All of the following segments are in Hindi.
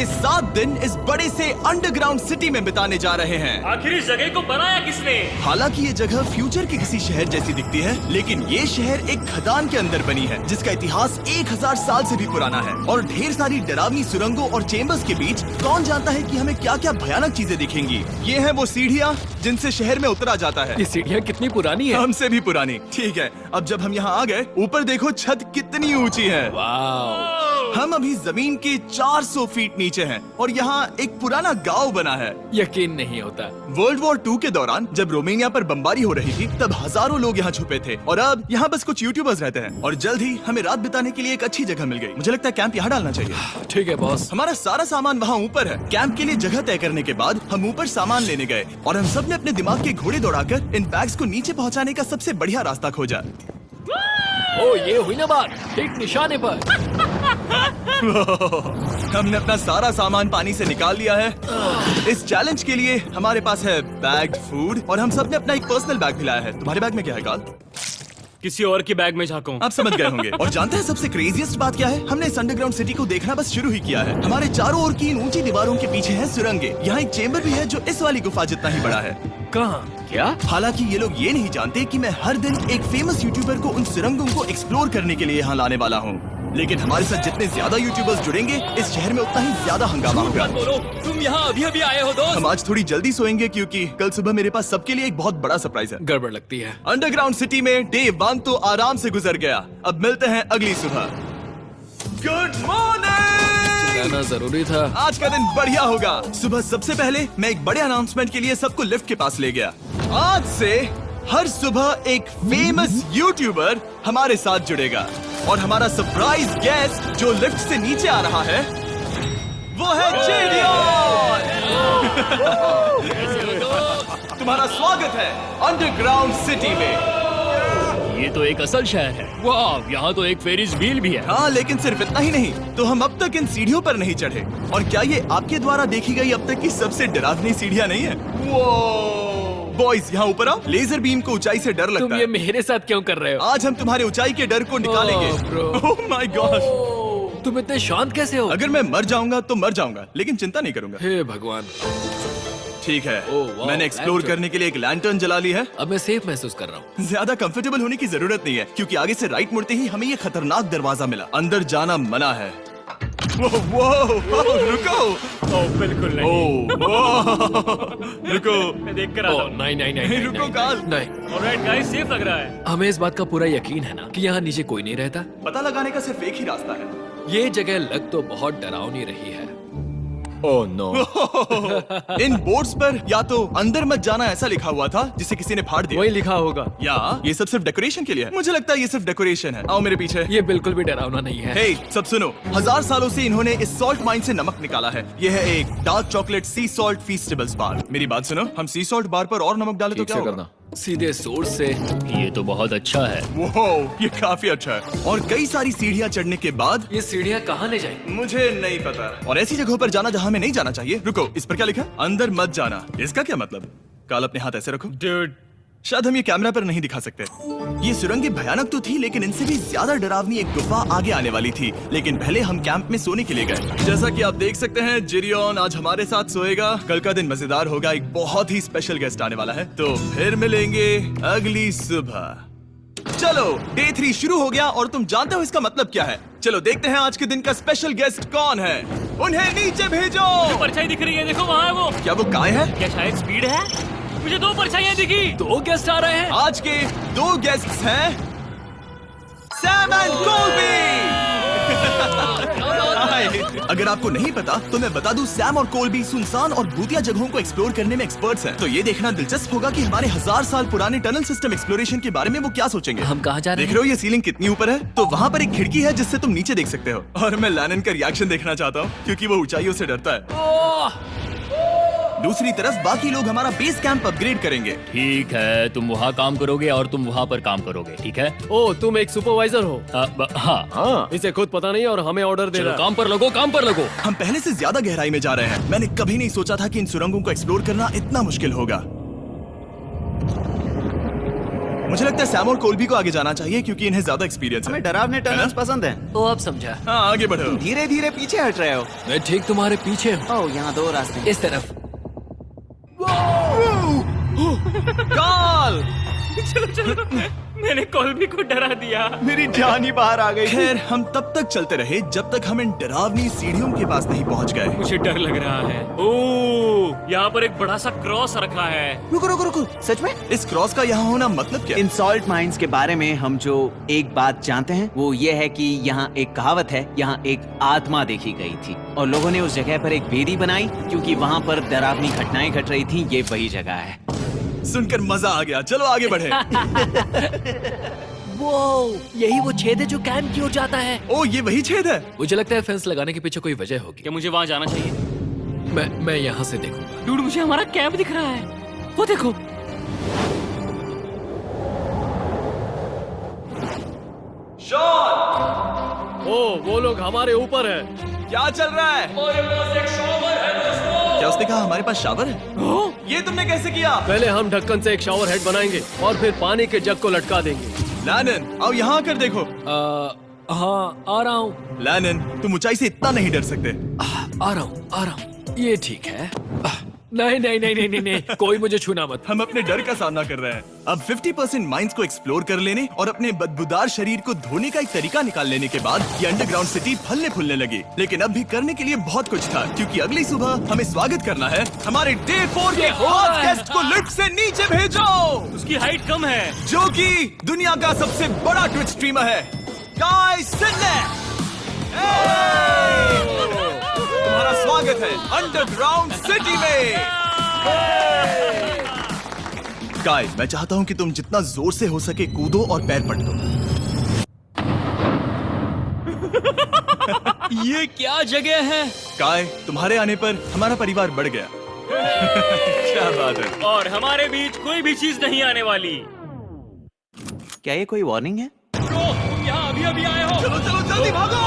अगले 7 दिन इस बड़े से अंडरग्राउंड सिटी में बिताने जा रहे हैं। आखिर इस जगह को बनाया किसने? हालांकि ये जगह फ्यूचर के किसी शहर जैसी दिखती है, लेकिन ये शहर एक खदान के अंदर बनी है जिसका इतिहास 1000 साल से भी पुराना है और ढेर सारी डरावनी सुरंगों और चेम्बर्स के बीच कौन जानता है कि हमें क्या क्या भयानक चीजें दिखेंगी। ये है वो सीढ़ियाँ जिनसे शहर में उतरा जाता है। ये सीढ़ियाँ कितनी पुरानी है? हमसे भी पुरानी। ठीक है, अब जब हम यहाँ आ गए, ऊपर देखो छत कितनी ऊंची है। वाव! हम अभी जमीन के 400 फीट नीचे हैं और यहाँ एक पुराना गांव बना है। यकीन नहीं होता। वर्ल्ड वॉर 2 के दौरान जब रोमानिया पर बमबारी हो रही थी, तब हजारों लोग यहाँ छुपे थे और अब यहाँ बस कुछ यूट्यूबर्स रहते हैं। और जल्द ही हमें रात बिताने के लिए एक अच्छी जगह मिल गई। मुझे लगता है कैंप यहाँ डालना चाहिए। ठीक है बॉस। हमारा सारा सामान वहाँ ऊपर है। कैंप के लिए जगह तय करने के बाद हम ऊपर सामान लेने गए और हम सब ने अपने दिमाग के घोड़े दौड़ाकर इन बैग्स को नीचे पहुँचाने का सबसे बढ़िया रास्ता खोजा। ओ, ये हुई ना बात, ठीक निशाने पर। हमने अपना सारा सामान पानी से निकाल लिया है। इस चैलेंज के लिए हमारे पास है बैग्ड फूड और हम सब ने अपना एक पर्सनल बैग भी लाया है। तुम्हारे बैग में क्या है काल? किसी और के बैग में झांको। आप समझ गए होंगे। और जानते हैं सबसे क्रेजीएस्ट बात क्या है? हमने इस अंडरग्राउंड सिटी को देखना बस शुरू ही किया है। हमारे चारों ओर की इन ऊंची दीवारों के पीछे है सुरंगें। यहाँ एक चेम्बर भी है जो इस वाली गुफा जितना ही बड़ा है। कहाँ? क्या? हालांकि ये लोग ये नहीं जानते कि मैं हर दिन एक फेमस यूट्यूबर को उन सुरंगों को एक्सप्लोर करने के लिए यहाँ लाने वाला हूँ। लेकिन हमारे साथ जितने ज्यादा यूट्यूबर्स जुड़ेंगे, इस शहर में उतना ही ज्यादा हंगामा होगा। तुम यहाँ अभी अभी आए हो दोस्त? हम आज थोड़ी जल्दी सोएंगे क्योंकि कल सुबह मेरे पास सबके लिए एक बहुत बड़ा सरप्राइज है। गड़बड़ लगती है। अंडरग्राउंड सिटी में डे 1 तो आराम से गुजर गया। अब मिलते हैं अगली सुबह। Good morning! जाना जरूरी था। आज का दिन बढ़िया होगा। सुबह सबसे पहले मैं एक बड़े अनाउंसमेंट के लिए सबको लिफ्ट के पास ले गया। आज से हर सुबह एक फेमस यूट्यूबर हमारे साथ जुड़ेगा और हमारा सरप्राइज गेस्ट जो लिफ्ट से नीचे आ रहा है वो है जेडियन। तुम्हारा स्वागत है अंडरग्राउंड सिटी में। ये तो एक असल शहर है। वाह, यहाँ तो एक फेरिस व्हील भी है। हाँ, लेकिन सिर्फ इतना ही नहीं, तो हम अब तक इन सीढ़ियों पर नहीं चढ़े। और क्या ये आपके द्वारा देखी गई अब तक की सबसे डरावनी सीढ़ियाँ नहीं है? बॉयज, यहाँ ऊपर आओ। लेजर बीम को ऊंचाई से डर लगता तुम है। ये मेरे साथ क्यों कर रहे हो? आज हम तुम्हारे ऊंचाई के डर को निकालेंगे। Oh my God! तुम इतने शांत कैसे हो? अगर मैं मर जाऊंगा तो मर जाऊंगा, लेकिन चिंता नहीं करूंगा। हे भगवान! ठीक है, वाह, मैंने एक्सप्लोर लैंटर्न। करने के लिए एक लैंटर्न जला ली है। अब मैं सेफ महसूस कर रहा हूँ। ज्यादा कंफर्टेबल होने की जरूरत नहीं है क्योंकि आगे से राइट मुड़ते ही हमें ये खतरनाक दरवाजा मिला। अंदर जाना मना है। रुको। बिल्कुल नहीं। रुको। मैं देख कर आता हूँ। नहीं, रुको काल। नहीं। ऑलराइट गाइस, सेफ लग रहा है। हमें इस बात का पूरा यकीन है ना कि यहाँ नीचे कोई नहीं रहता। पता लगाने का सिर्फ एक ही रास्ता है। ये जगह लग तो बहुत डरावनी रही है। Oh no. इन बोर्ड्स पर या तो अंदर मत जाना ऐसा लिखा हुआ था जिसे किसी ने फाड़ दिया। वही लिखा होगा। या ये सब सिर्फ डेकोरेशन के लिए है। मुझे लगता है ये सिर्फ डेकोरेशन है। आओ मेरे पीछे। ये बिल्कुल भी डरावना नहीं है। हे, सब सुनो। 1000 सालों से इन्होंने इस सॉल्ट माइन से नमक निकाला है। ये है एक डार्क चॉकलेट सी सॉल्ट फीस्टेबल्स बार। मेरी बात सुनो, हम सी सॉल्ट बार पर और नमक डाले तो क्या होगा? सीधे सोर्स से। ये तो बहुत अच्छा है। वो ये काफी अच्छा है। और कई सारी सीढ़ियाँ चढ़ने के बाद ये सीढ़ियाँ कहाँ ले जाएंगी? मुझे नहीं पता। और ऐसी जगहों पर जाना जहाँ हमें नहीं जाना चाहिए। रुको, इस पर क्या लिखा? अंदर मत जाना। इसका क्या मतलब? काल अपने हाथ ऐसे रखो। Dude, शायद हम ये कैमरा पर नहीं दिखा सकते। ये सुरंगें भयानक तो थी, लेकिन इनसे भी ज्यादा डरावनी एक गुफा आगे आने वाली थी। लेकिन पहले हम कैंप में सोने के लिए गए। जैसा कि आप देख सकते हैं, जेरियन आज हमारे साथ सोएगा। कल का दिन मजेदार होगा। एक बहुत ही स्पेशल गेस्ट आने वाला है। तो फिर मिलेंगे अगली सुबह। चलो, डे 3 शुरू हो गया और तुम जानते हो इसका मतलब क्या है? चलो देखते हैं आज के दिन का स्पेशल गेस्ट कौन है। उन्हें नीचे भेजो। परछाई दिख रही है, देखो वहाँ है वो। क्या वो काय है? क्या शायद स्पीड है? मुझे 2 परछाइयाँ दिखी। 2 गेस्ट आ रहे हैं। आज के 2 गेस्ट्स हैं सैम एंड कोलबी। अगर आपको नहीं पता तो मैं बता दूं, सैम और कोलबी सुनसान और भूतिया जगहों को एक्सप्लोर करने में एक्सपर्ट्स हैं। तो ये देखना दिलचस्प होगा कि हमारे 1000 साल पुराने टनल सिस्टम एक्सप्लोरेशन के बारे में वो क्या सोचेंगे। हम कहाँ जा रहे देख रहे हो ये सीलिंग कितनी ऊपर है? तो वहाँ पर एक खिड़की है जिससे तुम नीचे देख सकते हो। और मैं लैनन का रिएक्शन देखना चाहता हूँ क्योंकि वो ऊंचाइयों से डरता है। दूसरी तरफ बाकी लोग हमारा बेस कैंप अपग्रेड करेंगे। ठीक है, तुम वहाँ काम करोगे और तुम वहाँ पर काम करोगे, ठीक है? ओ, तुम एक सुपरवाइजर हो? हाँ। इसे खुद पता नहीं और हमें ऑर्डर दे चलो रहा है। काम पर लगो, काम पर लगो। हम पहले से ज्यादा गहराई में जा रहे हैं। मैंने कभी नहीं सोचा था कि इन सुरंगों को एक्सप्लोर करना इतना मुश्किल होगा। मुझे लगता है सैम और कोल्बी को आगे जाना चाहिए क्योंकि इन्हें ज्यादा एक्सपीरियंस है। हमें डरावने टनल्स पसंद हैं। ओ अब समझा। हाँ आगे बढ़ो। धीरे धीरे पीछे हट रहे हो। मैं ठीक तुम्हारे पीछे हूँ। ओह, यहाँ 2 रास्ते हैं। इस तरफ। काल! मैंने कोल्बी को डरा दिया। मेरी जान ही बाहर आ गई। खैर हम तब तक चलते रहे जब तक हम इन डरावनी सीढ़ियों के पास नहीं पहुंच गए। मुझे डर लग रहा है। ओह, यहाँ पर एक बड़ा सा क्रॉस रखा है। रुको रुको रुको, सच में? इस क्रॉस का यहाँ होना मतलब क्या? इन सॉल्ट माइंस के बारे में हम जो एक बात जानते हैं वो ये है कि यहाँ एक कहावत है, यहाँ एक आत्मा देखी गई थी और लोगों ने उस जगह पर एक वेदी बनाई क्योंकि वहाँ पर डरावनी घटनाएं घट रही थी। ये वही जगह है। सुनकर मजा आ गया। चलो आगे बढ़े। वो यही वो छेद है जो कैंप की ओर जाता है। ओ ये वही छेद है। मुझे लगता है फेंस लगाने के पीछे कोई वजह होगी। क्या मुझे वहाँ जाना चाहिए? मैं यहाँ से देखूंगा। डूड, मुझे हमारा कैंप दिख रहा है। वो देखो। ओ वो लोग हमारे ऊपर है। क्या चल रहा है? क्या उसने कहा हमारे पास शावर है? ये तुमने कैसे किया? पहले हम ढक्कन से एक शावर हेड बनाएंगे और फिर पानी के जग को लटका देंगे। लैनन आओ यहाँ आकर देखो। हाँ आ रहा हूँ। लैनन तुम ऊंचाई से इतना नहीं डर सकते। आ रहा हूँ। ये ठीक है। नहीं नहीं नहीं नहीं नहीं नहीं, कोई मुझे छूना मत। हम अपने डर का सामना कर रहे हैं। अब 50% माइंस को एक्सप्लोर कर लेने और अपने बदबूदार शरीर को धोने का एक तरीका निकाल लेने के बाद ये अंडरग्राउंड सिटी फलने फूलने लगी। लेकिन अब भी करने के लिए बहुत कुछ था क्योंकि अगली सुबह हमें स्वागत करना है। हमारे डे 4 के हॉट गेस्ट को लिफ्ट से नीचे भेजो, उसकी हाइट कम है। जो कि दुनिया का सबसे बड़ा ट्विच स्ट्रीमर है, गाय सिडनेक। तुम्हारा स्वागत है अंडरग्राउंड सिटी में। गाय, मैं चाहता हूँ कि तुम जितना जोर से हो सके कूदो और पैर पटको। ये क्या जगह है? गाय, तुम्हारे आने पर हमारा परिवार बढ़ गया। क्या बात है। और हमारे बीच कोई भी चीज नहीं आने वाली। क्या ये कोई वार्निंग है? तुम यहाँ अभी अभी आए हो। चलो चलो जल्दी भागो।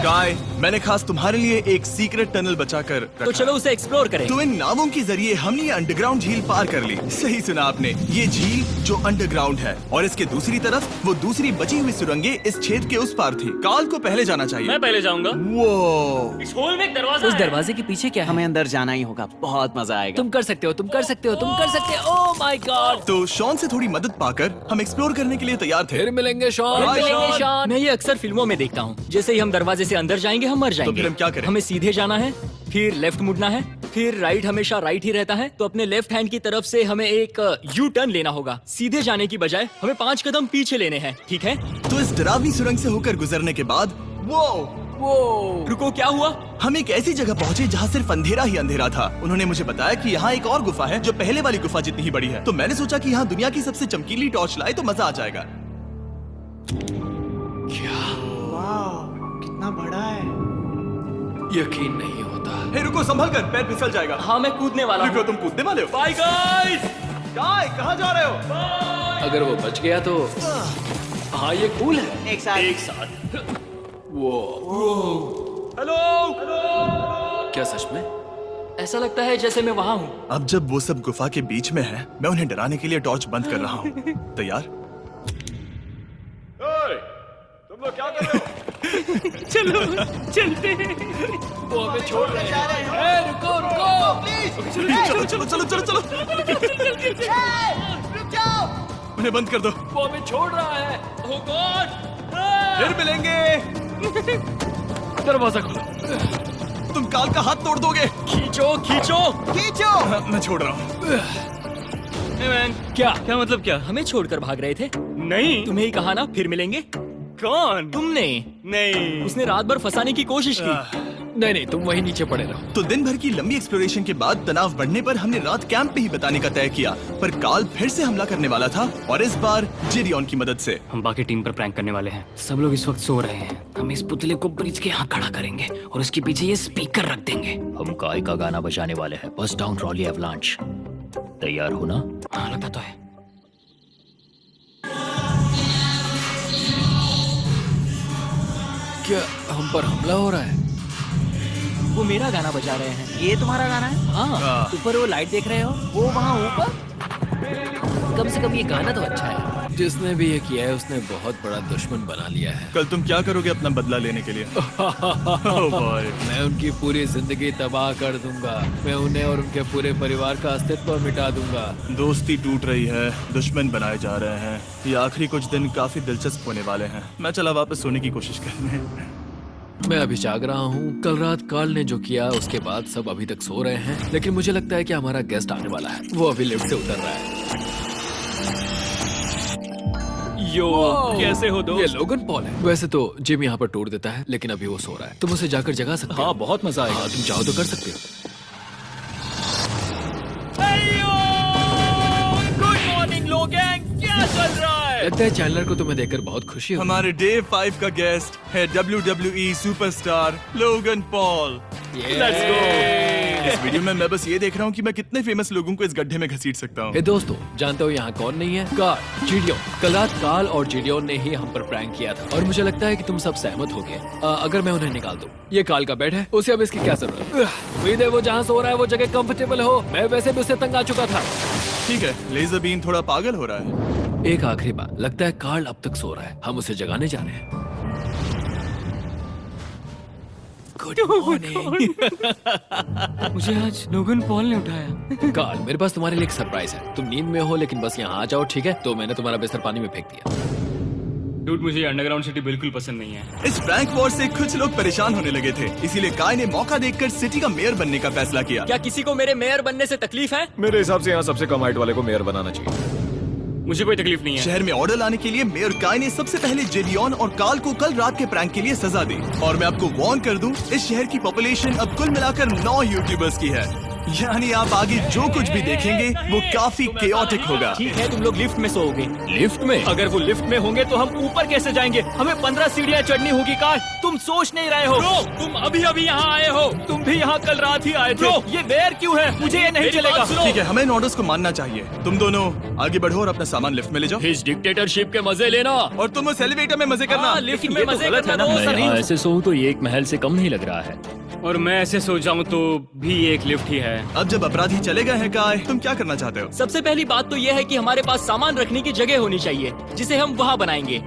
गाय, मैंने खास तुम्हारे लिए एक सीक्रेट टनल बचाकर रखा। तो चलो उसे एक्सप्लोर करें। तो इन नावों के जरिए हमने ये अंडरग्राउंड झील पार कर ली। सही सुना आपने, ये झील जो अंडरग्राउंड है और इसके दूसरी तरफ वो दूसरी बची हुई सुरंगें इस छेद के उस पार थी। काल को पहले जाना चाहिए। मैं पहले जाऊंगा। वो इस होल में एक दरवाजा उस है। दरवाजे के पीछे क्या है? हमें अंदर जाना ही होगा, बहुत मजा आएगा। तुम कर सकते हो, तुम कर सकते हो, तुम कर सकते हो। Oh my God. तो शॉन से थोड़ी मदद पाकर हम एक्सप्लोर करने के लिए तैयार थे। फिर मिलेंगे शॉन। Bye, Sean। मैं ये अक्सर फिल्मों में देखता हूँ। जैसे ही हम दरवाजे से अंदर जाएंगे हम मर जाएंगे। फिर हम क्या करें? हमें सीधे जाना है, फिर लेफ्ट मुड़ना है, फिर राइट हमेशा राइट ही रहता है। तो अपने लेफ्ट हैंड की तरफ से हमें एक यू टर्न लेना होगा। सीधे जाने की बजाय हमें 5 कदम पीछे लेने हैं, ठीक है? तो इस डरावनी सुरंग से होकर गुजरने के बाद वो रुको, क्या हुआ? हम एक ऐसी जगह पहुंचे जहाँ सिर्फ अंधेरा ही अंधेरा था। उन्होंने मुझे बताया कि यहाँ एक और गुफा है जो पहले वाली गुफा जितनी ही बड़ी है। तो मैंने सोचा कि यहाँ दुनिया की सबसे चमकीली टॉर्च लाए तो मजा आ जाएगा। कितना बड़ा है। यकीन नहीं होता। हे रुको, संभल कर, पैर फिसल जाएगा। हाँ, मैं कूदने वाला रुको, हूँ। तुम कूदने वाले हो? Bye guys. गाय, कहाँ जा रहे हो? अगर वो बच गया तो हाँ ये कूल है। एक साथ। हेलो। क्या सच में? ऐसा लगता है जैसे मैं वहाँ हूँ। अब जब वो सब गुफा के बीच में है, मैं उन्हें डराने के लिए टॉर्च बंद कर रहा हूँ। तैयार? तुम लोग क्या कर रहे हो? चलो चलते हैं। वो हमें छोड़ रहे हैं। रुको रुको। चलो चलो चलो चलो चलो। उन्हें बंद कर दो। वो हमें छोड़ रहा है। Oh God! फिर मिलेंगे। दरवाजा खोलो। तुम काल का हाथ तोड़ दोगे। खींचो खींचो। मैं छोड़ रहा हूँ। क्या मतलब क्या? हमें छोड़कर भाग रहे थे? नहीं, तुम्हें ही कहा ना फिर मिलेंगे। कौन? तुमने? नहीं, उसने रात भर फंसाने की कोशिश की। नहीं तुम वहीं नीचे पड़े रहो। तो दिन भर की लंबी एक्सप्लोरेशन के बाद तनाव बढ़ने पर हमने रात कैंप पे ही बिताने का तय किया। पर काल फिर से हमला करने वाला था और इस बार जिरियन की मदद से। हम बाकी टीम पर प्रैंक करने वाले हैं। सब लोग इस वक्त सो रहे हैं। हम इस पुतले को ब्रिज के यहाँ खड़ा करेंगे और उसके पीछे ये स्पीकर रख देंगे। हम काय का गाना बजाने वाले हैं, बस डाउन रॉली एवलांच। तैयार हो ना? हाँ, लगता तो है। क्या हम पर हमला हो रहा है? वो मेरा गाना बजा रहे हैं। ये तुम्हारा गाना है? हाँ, ऊपर वो लाइट देख रहे हो? वो वहाँ ऊपर? कम से कम ये गाना तो अच्छा है। जिसने भी ये किया है उसने बहुत बड़ा दुश्मन बना लिया है। कल तुम क्या करोगे अपना बदला लेने के लिए? Oh boy. मैं उनकी पूरी जिंदगी तबाह कर दूंगा। मैं उन्हें और उनके पूरे परिवार का अस्तित्व मिटा दूंगा। दोस्ती टूट रही है, दुश्मन बनाए जा रहे हैं। ये आखिरी कुछ दिन काफी दिलचस्प होने वाले हैं। मैं चला वापस सोने की कोशिश करने। मैं अभी जाग रहा हूँ। कल रात कार्ल ने जो किया उसके बाद सब अभी तक सो रहे हैं, लेकिन मुझे लगता है कि हमारा गेस्ट आने वाला है। वो अभी लिफ्ट से उतर रहा है। यो, कैसे हो ये दोस्त? लोगन पॉल है। वैसे तो जिम यहाँ पर टूर देता है, लेकिन अभी वो सो रहा है। तुम उसे जाकर जगा सकते हो। हाँ, बहुत मजा आएगा। हाँ, तुम चाहो तो कर सकते हो। गुड मॉर्निंग लोगैंग, क्या चल रहा है? लगता है चैनलर को तुम्हें देखकर बहुत खुशी हो। हमारे डे 5 का गेस्ट है WWE superstar Logan Paul. Let's go। इस वीडियो में मैं बस ये देख रहा हूँ कि मैं कितने फेमस लोगों को इस गड्ढे में घसीट सकता हूँ। हे दोस्तों, जानते हो यहाँ कौन नहीं है? कार्ल, जिडियोन। कल रात कार्ल और जिडियोन ने ही हम पर प्रैंक किया था और मुझे लगता है कि तुम सब सहमत हो गए। अगर मैं उन्हें निकाल दूं। ये कार्ल का बेड है, उसे अब इसकी क्या जरूरत है? उम्मीद है वो जहाँ सो रहा है वो जगह कंफर्टेबल हो। मैं वैसे भी उससे तंग आ चुका था। ठीक है, लेजर बीन थोड़ा पागल हो रहा है। एक आखिरी बात, लगता है कार्ल अब तक सो रहा है। हम उसे जगाने जा रहे हैं। Good morning. मुझे आज लोगन पॉल ने उठाया। कार्ल, मेरे पास तुम्हारे लिए एक सरप्राइज है। तुम नींद में हो लेकिन बस यहाँ आ जाओ, ठीक है? तो मैंने तुम्हारा बिस्तर पानी में फेंक दिया। डूड, मुझे अंडरग्राउंड सिटी बिल्कुल पसंद नहीं है। इस प्रैंक वॉर से कुछ लोग परेशान होने लगे थे, इसीलिए काय ने मौका देखकर सिटी का मेयर बनने का फैसला किया। क्या किसी को मेरे मेयर बनने से तकलीफ है? मेरे हिसाब से यहाँ सबसे कम हाइट वाले को मेयर बनाना चाहिए। मुझे कोई तकलीफ नहीं है। शहर में ऑर्डर लाने के लिए मेयर काय ने सबसे पहले जिडियोन और कार्ल को कल रात के प्रैंक के लिए सजा दी। और मैं आपको वार्न कर दूं, इस शहर की पॉपुलेशन अब कुल मिलाकर 9 यूट्यूबर्स की है। यानी आप आगे जो कुछ भी देखेंगे वो काफी केओटिक होगा। ठीक है, तुम लोग लिफ्ट में सोओगे। लिफ्ट में? अगर वो लिफ्ट में होंगे तो हम ऊपर कैसे जाएंगे? हमें 15 सीढ़ियाँ चढ़नी होगी। कार, तुम सोच नहीं रहे हो। तुम अभी अभी यहाँ आए हो। तुम भी यहाँ कल रात ही आए थे। ये देर क्यों है? मुझे ये नहीं चलेगा। ठीक है, हमें इन ऑर्डर्स को मानना चाहिए। तुम दोनों आगे बढ़ो और अपना सामान लिफ्ट में ले जाओ। इस डिक्टेटरशिप के मजे लेना। और तुम उस एलिवेटर में मजे करना। लिफ्ट में मजे करना दोस्त। मैं यहाँ ऐसे सोऊं तो ये एक महल से कम नहीं लग रहा है। और मैं ऐसे सो जाऊं तो भी एक लिफ्ट ही है। अब जब अपराधी चले गए हैं काय, तुम क्या करना चाहते हो? सबसे पहली बात तो यह है कि हमारे पास सामान रखने की जगह होनी चाहिए जिसे हम वहाँ बनाएंगे।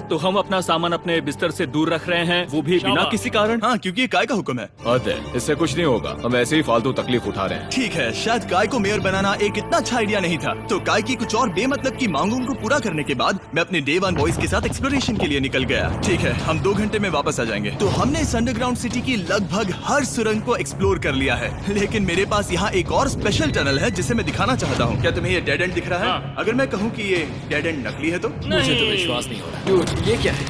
तो हम अपना सामान अपने बिस्तर से दूर रख रहे हैं, वो भी बिना किसी कारण। हाँ, क्योंकि ये काय का हुक्म है। अतः इससे कुछ नहीं होगा, हम ऐसे ही फालतू तकलीफ उठा रहे हैं। ठीक है, शायद काय को मेयर बनाना एक इतना अच्छा आइडिया नहीं था। तो काय की कुछ और बेमतलब की मांगों को पूरा करने के बाद मैं अपने डे 1 बॉयज के साथ एक्सप्लोरेशन के लिए निकल गया। ठीक है, हम 2 घंटे में वापस आ जाएंगे। तो हमने इस अंडरग्राउंड सिटी की लगभग हर सुरंग को एक्सप्लोर कर लिया है, लेकिन मेरे पास यहाँ एक और स्पेशल टनल है जिसे मैं दिखाना चाहता हूँ। क्या तुम्हें ये डेड एंड दिख रहा है? हाँ। अगर मैं कहूँ कि ये डेड एंड नकली है तो? मुझे तो विश्वास नहीं हो रहा। डूड, ये क्या है?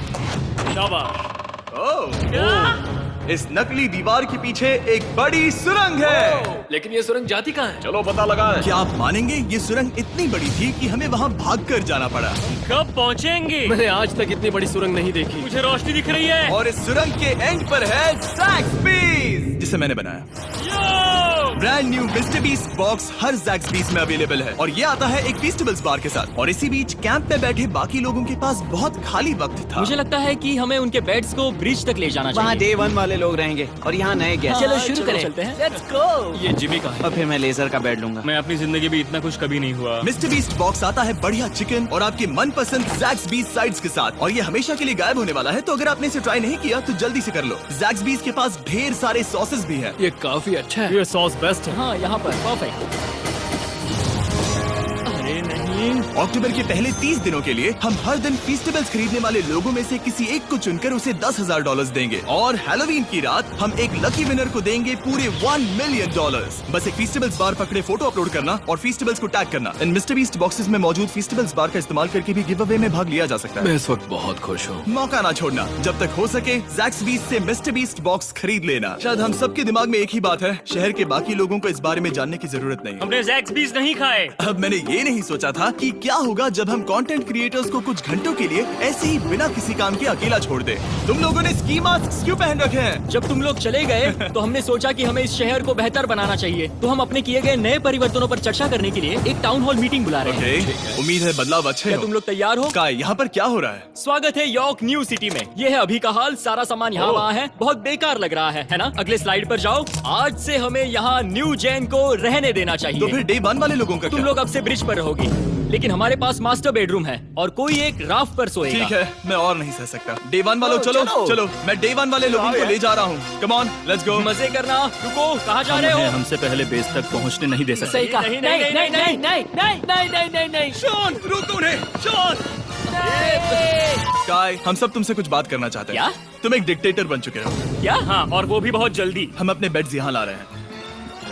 ओह, इस नकली दीवार के पीछे एक बड़ी सुरंग है। लेकिन ये सुरंग जाती कहाँ है? चलो पता लगाएं। क्या आप मानेंगे, ये सुरंग इतनी बड़ी थी कि हमें वहाँ भागकर जाना पड़ा। कब पहुँचेंगे? मैंने आज तक इतनी बड़ी सुरंग नहीं देखी। मुझे रोशनी दिख रही है। और इस सुरंग के एंड पर है ज़ैक्सबीस, जिसे मैंने बनाया। Brand new Mr Beast box हर ज़ैक्सबीस में अवेलेबल है और ये आता है एक फेस्टिवल्स बार के साथ। और इसी बीच कैंप में बैठे बाकी लोगों के पास बहुत खाली वक्त था। मुझे लगता है कि हमें उनके बेड्स को ब्रिज तक ले जाना वहाँ चाहिए। डे 1 वाले लोग रहेंगे और यहाँ नए गेस्ट। चलो शुरू करें। चलते हैं। Let's go। ये जिमी का है। और फिर मैं लेजर का बेड लूंगा। मैं अपनी जिंदगी में इतना कुछ कभी नहीं हुआ। मिस्टर बीस्ट बॉक्स आता है बढ़िया चिकन और आपके मनपसंद ज़ैक्सबीस साइड्स के साथ, और ये हमेशा के लिए गायब होने वाला है। तो अगर आपने इसे ट्राई नहीं किया तो जल्दी से कर लो। ज़ैक्सबीस के पास ढेर सारे सॉसेस भी हैं। ये काफी अच्छा है। ये सॉस बेस्ट है। हाँ, यहाँ पर परफेक्ट। अरे नहीं। अक्टूबर के पहले 30 दिनों के लिए हम हर दिन फेस्टिवल्स खरीदने वाले लोगों में से किसी एक को चुनकर उसे $10,000 देंगे, और हैलोवीन की रात हम एक लकी विनर को देंगे पूरे $1 मिलियन। बस एक फेस्टिवल्स बार पकड़े फोटो अपलोड करना और फेस्टिवल्स को टैग करना। इन मिस्टर बीस्ट बॉक्सेस में मौजूद फेस्टिवल्स बार का इस्तेमाल करके भी गिव अवे में भाग लिया जा सकता है। मैं इस वक्त बहुत खुश हूँ। मौका ना छोड़ना, जब तक हो सके ज़ैक्सबीस से मिस्टर बीस्ट बॉक्स खरीद लेना। शायद हम सबके दिमाग में एक ही बात है, शहर के बाकी लोगों को इस बारे में जानने की जरूरत नहीं। हमने ज़ैक्सबीस नहीं खाए। अब मैंने ये नहीं सोचा था कि क्या होगा जब हम कंटेंट क्रिएटर्स को कुछ घंटों के लिए ऐसे ही बिना किसी काम के अकेला छोड़ दे। तुम लोगों ने स्की मास्क क्यों पहन रखे हैं? जब तुम लोग चले गए तो हमने सोचा कि हमें इस शहर को बेहतर बनाना चाहिए। तो हम अपने किए गए नए परिवर्तनों पर चर्चा करने के लिए एक टाउन हॉल मीटिंग बुला रहे हैं। ओके, उम्मीद है बदलाव अच्छे क्या हो। तुम लोग तैयार हो? काय, यहाँ पर क्या हो रहा है? स्वागत है यॉर्क न्यू सिटी में। ये है अभी का हाल। सारा सामान यहाँ वहाँ है। बहुत बेकार लग रहा है ना? अगले स्लाइड पर जाओ। आज से हमें यहाँ न्यू जेन को रहने देना तो चाहिए। फिर डे 1 वाले लोगों का तुम क्या? लोग अब से ब्रिज पर रहोगी, लेकिन हमारे पास मास्टर बेडरूम है और कोई एक राफ्ट पर सोएगा। ठीक है, मैं और नहीं सह सकता। डे 1 वालों चलो चलो, मैं डे 1 वाले लोगों को ले जा रहा हूँ। Come on, let's go. मजे करना। रुको, कहाँ जा रहे हो? हमसे पहले बेस तक पहुंचने नहीं दे सकते। सही कहा। नहीं नहीं नहीं नहीं नहीं नहीं नहीं नहीं नहीं नहीं। शॉन, रोको उन्हें, शॉन। काय, हम सब तुमसे कुछ बात करना चाहते हैं। क्या? तुम एक डिक्टेटर बन चुके हो। क्या? हाँ, और वो भी बहुत जल्दी। हम अपने बेड्स यहाँ ला रहे हैं।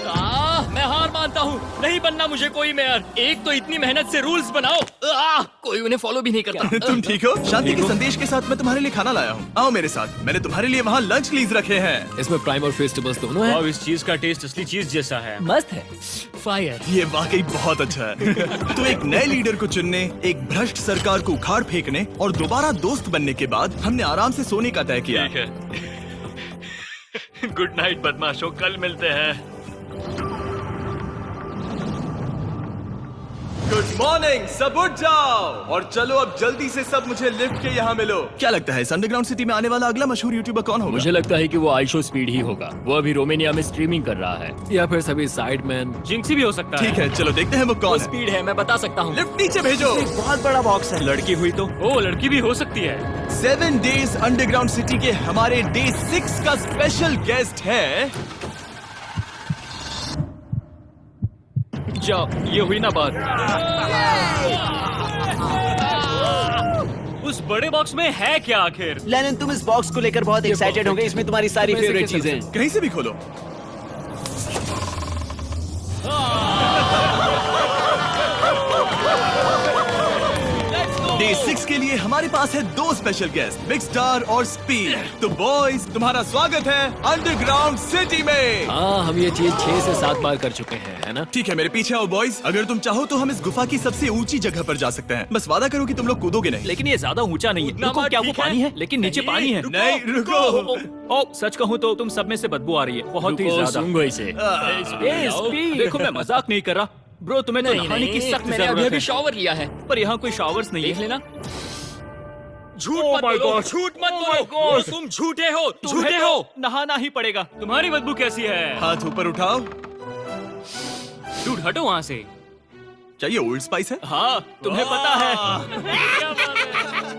मैं हार मानता हूँ। नहीं बनना मुझे कोई मेयर। एक तो इतनी मेहनत से रूल्स बनाओ, कोई उन्हें फॉलो भी नहीं करता। तुम ठीक हो? शांति के संदेश के साथ मैं तुम्हारे लिए खाना लाया हूँ। आओ मेरे साथ, मैंने तुम्हारे लिए वहाँ लंच लीज रखे हैं। इसमें प्राइम और फेस्टिवल्स दोनों हैं। वाह, इस चीज का टेस्ट असली चीज जैसा है। मस्त है। फायर। ये वाकई बहुत अच्छा है। तो एक नए लीडर को चुनने, एक भ्रष्ट सरकार को उखाड़ फेंकने और दोबारा दोस्त बनने के बाद हमने आराम से सोने का तय किया। गुड नाइट बदमाशों, कल मिलते हैं। गुड मॉर्निंग, सब उठ जाओ और चलो अब जल्दी से सब मुझे लिफ्ट के यहाँ मिलो। क्या लगता है इस अंडरग्राउंड सिटी में आने वाला अगला मशहूर यूट्यूबर कौन होगा? मुझे लगता है कि वो आइशो स्पीड ही होगा। वो अभी रोमानिया में स्ट्रीमिंग कर रहा है। या फिर सभी साइडमैन। जिंक्सी भी हो सकता है। ठीक है, चलो देखते हैं वो कौन है। स्पीड है, मैं बता सकता हूँ। लिफ्ट नीचे भेजो। बहुत बड़ा बॉक्स है। लड़की हुई तो ओ, लड़की भी हो सकती है। 7 डेज अंडरग्राउंड सिटी के हमारे डे 6 का स्पेशल गेस्ट है। जाओ, ये हुई ना बात। उस बड़े बॉक्स में है क्या आखिर? लेनिन, तुम इस बॉक्स को लेकर बहुत एक्साइटेड होंगे। इसमें तुम्हारी सारी वैसे फेवरेट कैसे चीजें हैं। कहीं से भी खोलो। डे 6 के लिए हमारे पास है 2 स्पेशल गेस्ट, बिग स्टार और स्पीड। तो बॉयज, तुम्हारा स्वागत है अंडरग्राउंड सिटी में। हाँ, हम ये चीज 6 से 7 बार कर चुके हैं, है ना? ठीक है, मेरे पीछे आओ बॉयज। अगर तुम चाहो तो हम इस गुफा की सबसे ऊंची जगह पर जा सकते हैं। बस वादा करो कि तुम लोग कूदोगे नहीं। लेकिन ये ज्यादा ऊंचा नहीं है। उतना रुको, बात क्या वो ठीक है? पानी है? लेकिन नीचे पानी है। नहीं, रुको। ओ, सच कहूँ तो तुम सब में से बदबू आ रही है, बहुत ही ज्यादा। सूंघो इसे। ए, स्पीड। देखो, मैं मजाक नहीं कर रहा ब्रो, तुम्हें तो नहाने की सख्त मैंने अभी जरूरत अभी है। शावर लिया है। पर यहाँ कोई शावर्स नहीं देख है। लेना। झूठ Oh मत my बोलो, God. झूठ मत Oh बोलो। my God. तुम झूठे हो, तुम्हें झूठे तो हो। नहाना ही पड़ेगा। तुम्हारी बदबू कैसी है? हाथ ऊपर उठाओ। डूड, हटो वहाँ से। क्या ये ओल्ड स्पाइस है? हाँ, तुम्हें पता है।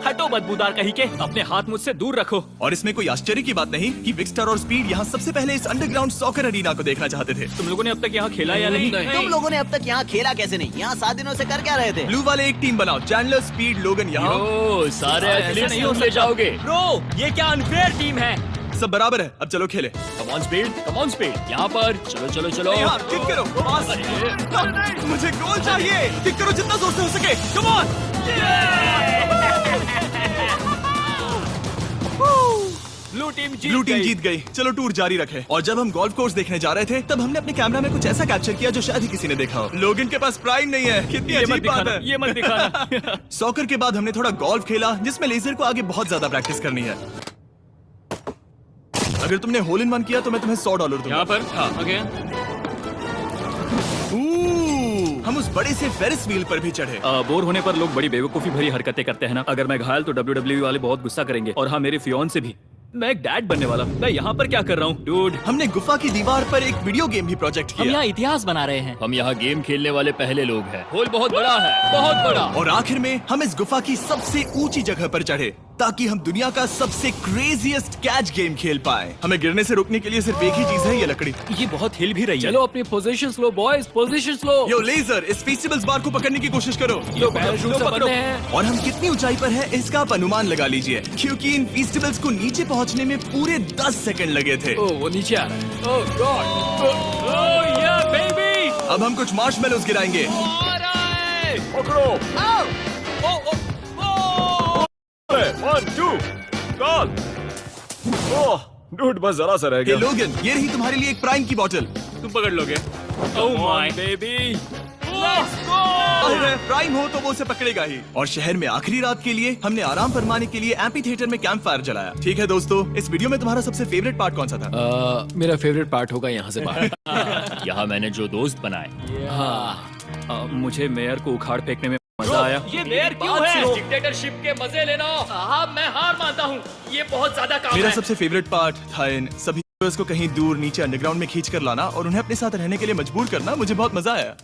हटो बदबूदार कहीं के, अपने हाथ मुझसे दूर रखो। और इसमें कोई आश्चर्य की बात नहीं कि बिग स्टार और स्पीड यहाँ सबसे पहले इस अंडरग्राउंड सॉकर अरीना को देखना चाहते थे। तुम लोगों ने अब तक यहाँ खेला या नहीं? तुम लोगों ने अब तक यहाँ खेला कैसे नहीं? यहाँ 7 दिनों से कर क्या रहे थे? ब्लू वाले एक टीम बनाओ, चैंडलर, स्पीड, लोगन यहाँ। ओ, सारे ऐसे एथलीट्स नहीं नहीं हो ले जाओगे। ब्रो, ये क्या अनफेयर टीम है। सब बराबर है, अब चलो खेले। Come on speed, come on speed. यहाँ पर चलो चलो चलो। यहाँ किक करो, पास। मुझे गोल चाहिए। किक करो जितना जोर से हो सके। Come on. ब्लू टीम जीत गई। चलो टूर जारी रखे। और जब हम गोल्फ कोर्स देखने जा रहे थे तब हमने अपने कैमरा में कुछ ऐसा कैप्चर किया जो शायद ही किसी ने देखा हो। लोगन के पास प्राइम नहीं है। कितनी अजीब बात है। ये मत दिखाना। सॉकर के बाद हमने थोड़ा गोल्फ खेला जिसमें लेजर को आगे बहुत ज्यादा प्रैक्टिस करनी है। अगर तुमने होल इन वन किया तो मैं तुम्हें $100 दूंगा। यहाँ पर हाँ। हम उस बड़े से फेरिस व्हील पर भी चढ़े। बोर होने पर लोग बड़ी बेवकूफी भरी हरकतें करते हैं ना। अगर मैं घायल तो WWE वाले बहुत गुस्सा करेंगे। और हाँ, मेरे फियोन से भी। मैं एक डैड बनने वाला। मैं यहाँ पर क्या कर रहा हूँ डूड? हमने गुफा की दीवार पर एक वीडियो गेम भी प्रोजेक्ट हम किया। यहाँ इतिहास बना रहे हैं। हम यहाँ गेम खेलने वाले पहले लोग हैं। होल बहुत बड़ा है, बहुत बड़ा। और आखिर में हम इस गुफा की सबसे ऊंची जगह पर चढ़े ताकि हम दुनिया का सबसे क्रेजीएस्ट कैच गेम खेल पाए। हमें गिरने से रोकने के लिए सिर्फ एक ही चीज है, ये लकड़ी। ये बहुत हिल भी रही है। चलो अपनी पोजीशंस लो बॉयज, पोजीशंस लो। यो लेजर, इस फेस्टिवल्स बार को पकड़ने की कोशिश करो। लो पैराशूट से बंधे हैं। और हम कितनी ऊंचाई पर हैं इसका आप अनुमान लगा लीजिए, क्योंकि इन फेस्टिवल्स को नीचे पहुंचने में पूरे 10 सेकंड लगे थे। ओह, वो नीचे आ रहा है। ओह गॉड। ओह या बेबी। अब हम कुछ मार्शमेलोज गिराएंगे। पकड़ो। One, two, goal. ओह डूड, बस जरा सा रह हे गया। लोगन, ये रही तुम्हारे लिए एक प्राइम की बोतल। तुम पकड़ लोगे। Oh my baby. Let's go. अरे प्राइम हो तो वो उसे पकड़ेगा ही। और शहर में आखिरी रात के लिए हमने आराम फरमाने के लिए एम्पी थिएटर में कैंप फायर जलाया। ठीक है दोस्तों, इस वीडियो में तुम्हारा सबसे फेवरेट पार्ट कौन सा था? मेरा फेवरेट पार्ट होगा यहाँ से बाहर। यहाँ मैंने जो दोस्त बनाए। हाँ, मुझे मेयर को उखाड़ फेंकने में मजा आया। ये मेयर क्यों है? डिक्टेटरशिप के मजे लेना। साहब, मैं हार मानता हूँ। ये बहुत ज्यादा काम मेरा है। सबसे फेवरेट पार्ट था इन सभी viewers को कहीं दूर नीचे अंडरग्राउंड में खींच कर लाना और उन्हें अपने साथ रहने के लिए मजबूर करना। मुझे बहुत मजा आया।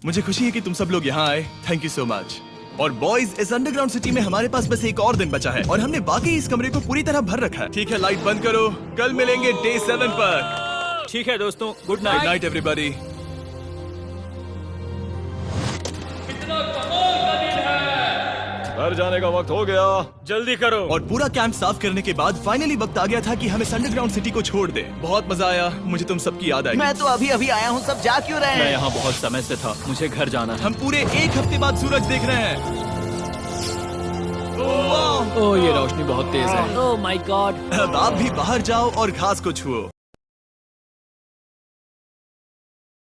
मुझे खुशी है कि तुम सब लोग यहाँ आए। Thank you so much. और बॉयज, इस अंडरग्राउंड सिटी में हमारे पास बस एक और दिन बचा है और हमने बाकी इस कमरे को पूरी तरह भर रखा है। ठीक है, लाइट बंद करो। कल मिलेंगे डे 7 पर। ठीक है दोस्तों, good good night. Night everybody. घर जाने का वक्त हो गया। जल्दी करो। और पूरा कैंप साफ करने के बाद फाइनली वक्त आ गया था कि हम इस अंडरग्राउंड सिटी को छोड़ दें। बहुत मजा आया। मुझे तुम सबकी याद आई। मैं तो अभी अभी आया हूँ, सब जा क्यों रहे मैं हैं? यहाँ बहुत समय से था, मुझे घर जाना है। हम पूरे एक हफ्ते बाद सूरज देख रहे हैं। ओह ये रोशनी बहुत तेज है। Oh my God. अब आप भी बाहर जाओ और घास को छुओ।